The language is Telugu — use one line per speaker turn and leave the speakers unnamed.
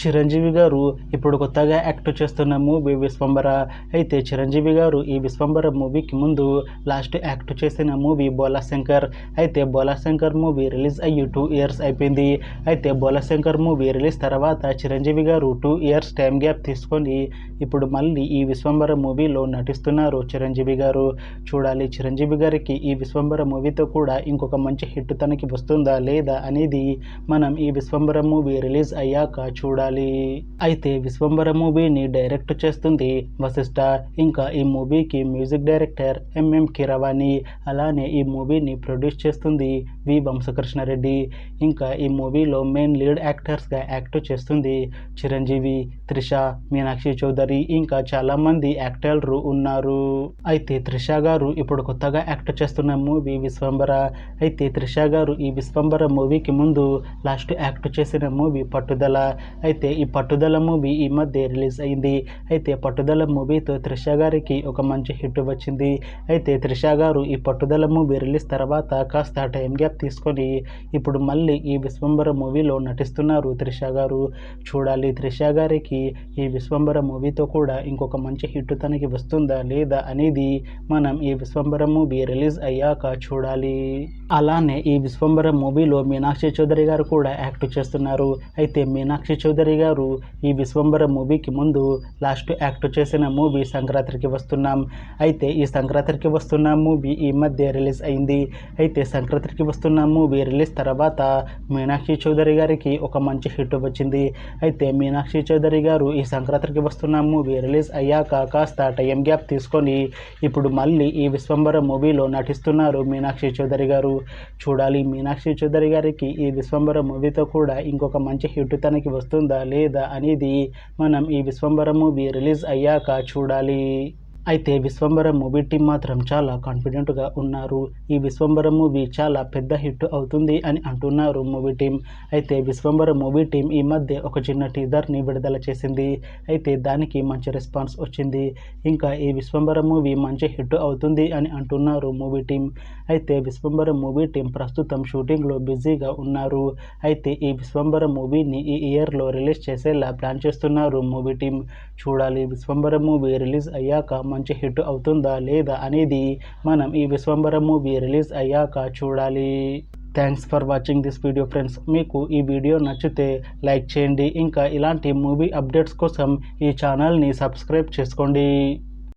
చిరంజీవి గారు ఇప్పుడు కొత్తగా యాక్ట్ చేస్తున్న మూవీ విశ్వంబర. అయితే చిరంజీవి గారు ఈ విశ్వంబర మూవీకి ముందు లాస్ట్ యాక్ట్ చేసిన మూవీ బోలాశంకర్. అయితే బోలాశంకర్ మూవీ రిలీజ్ అయ్యి 2 ఇయర్స్ అయిపోయింది. అయితే బోలాశంకర్ మూవీ రిలీజ్ తర్వాత చిరంజీవి గారు 2 ఇయర్స్ టైం గ్యాప్ తీసుకొని ఇప్పుడు మళ్ళీ ఈ విశ్వంబర మూవీలో నటిస్తున్నారు చిరంజీవి గారు. చూడాలి చిరంజీవి గారికి ఈ విశ్వంబర మూవీతో కూడా ఇంకొక మంచి హిట్ తనకి వస్తుందా లేదా అనేది మనం ఈ విశ్వంబర మూవీ రిలీజ్ అయ్యాక చూడాలి. అయితే విశ్వంబర మూవీని డైరెక్ట్ చేస్తుంది వశిష్ఠ. ఇంకా ఈ మూవీకి మ్యూజిక్ డైరెక్టర్ ఎంఎం కీరవాణి. అలానే ఈ మూవీని ప్రొడ్యూస్ చేస్తుంది వి వంశకృష్ణారెడ్డి. ఇంకా ఈ మూవీలో మెయిన్ లీడ్ యాక్టర్స్గా యాక్ట్ చేస్తుంది చిరంజీవి, త్రిష, మీనాక్షి చౌదరి ఇంకా చాలామంది యాక్టర్లు ఉన్నారు. అయితే త్రిష గారు ఇప్పుడు కొత్తగా యాక్ట్ చేస్తున్న మూవీ విశ్వంబర. అయితే త్రిష గారు ఈ విశ్వంబర మూవీకి ముందు లాస్ట్ యాక్ట్ చేసిన మూవీ పట్టుదల. అయితే ఈ పట్టుదల మూవీ ఈ మధ్య రిలీజ్ అయింది. అయితే పట్టుదల మూవీతో త్రిష గారికి ఒక మంచి హిట్ వచ్చింది. అయితే త్రిష గారు ఈ పట్టుదల మూవీ రిలీజ్ తర్వాత కాస్త టైం గ్యాప్ తీసుకొని ఇప్పుడు మళ్ళీ ఈ విశ్వంబర మూవీలో నటిస్తున్నారు త్రిష గారు. చూడాలి త్రిష గారికి ఈ విశ్వంబర మూవీతో కూడా ఇంకొక మంచి హిట్ తనకి వస్తుందా లేదా అనేది మనం ఈ విశ్వంబర మూవీ రిలీజ్ అయ్యాక చూడాలి. అలానే ఈ విశ్వంబర మూవీలో మీనాక్షి చౌదరి గారు కూడా యాక్ట్ చేస్తున్నారు. అయితే మీనాక్షి చౌదరి గారు ఈ విశ్వంబర మూవీకి ముందు లాస్ట్ యాక్ట్ చేసిన మూవీ సంక్రాంతికి వస్తున్నాం. అయితే ఈ సంక్రాంతికి వస్తున్న మూవీ ఈ మధ్య రిలీజ్ అయింది. అయితే సంక్రాంతికి వస్తున్న మూవీ రిలీజ్ తర్వాత మీనాక్షి చౌదరి గారికి ఒక మంచి హిట్ వచ్చింది. అయితే మీనాక్షి చౌదరి గారు ఈ సంక్రాంతికి వస్తున్న మూవీ రిలీజ్ అయ్యాక కాస్త టైం గ్యాప్ తీసుకొని ఇప్పుడు మళ్ళీ ఈ విశ్వంబర మూవీలో నటిస్తున్నారు మీనాక్షి చౌదరి గారు. చూడాలి మీనాక్షి చౌదరి గారికి ఈ విశ్వంబర మూవీతో కూడా ఇంకొక మంచి హిట్ తనకి వస్తుందా లేదా అనేది మనం ఈ విశ్వంబర మూవీ రిలీజ్ అయ్యాక చూడాలి. అయితే విశ్వంబర మూవీ టీం మాత్రం చాలా కాన్ఫిడెంట్గా ఉన్నారు. ఈ విశ్వంబర మూవీ చాలా పెద్ద హిట్ అవుతుంది అని అంటున్నారు మూవీ టీం. అయితే విశ్వంబర మూవీ టీం ఈ మధ్య ఒక చిన్న టీజర్ని విడుదల చేసింది. అయితే దానికి మంచి రెస్పాన్స్ వచ్చింది. ఇంకా ఈ విశ్వంబర మూవీ మంచి హిట్ అవుతుంది అని అంటున్నారు మూవీ టీం. అయితే విశ్వంబర మూవీ టీం ప్రస్తుతం షూటింగ్లో బిజీగా ఉన్నారు. అయితే ఈ విశ్వంబర మూవీని ఈ ఇయర్లో రిలీజ్ చేసేలా ప్లాన్ చేస్తున్నారు మూవీ టీం. చూడాలి విశ్వంబర మూవీ రిలీజ్ అయ్యాక మంచి హిట్ అవుతుందా లేదా అనేది మనం ఈ విశ్వంబర మూవీ రిలీజ్ అయ్యాక చూడాలి. Thanks for watching this video friends. మీకు ఈ వీడియో నచ్చితే లైక్ చేయండి. ఇంకా ఇలాంటి మూవీ అప్డేట్స్ కోసం ఈ ఛానల్ని సబ్స్క్రైబ్ చేసుకోండి.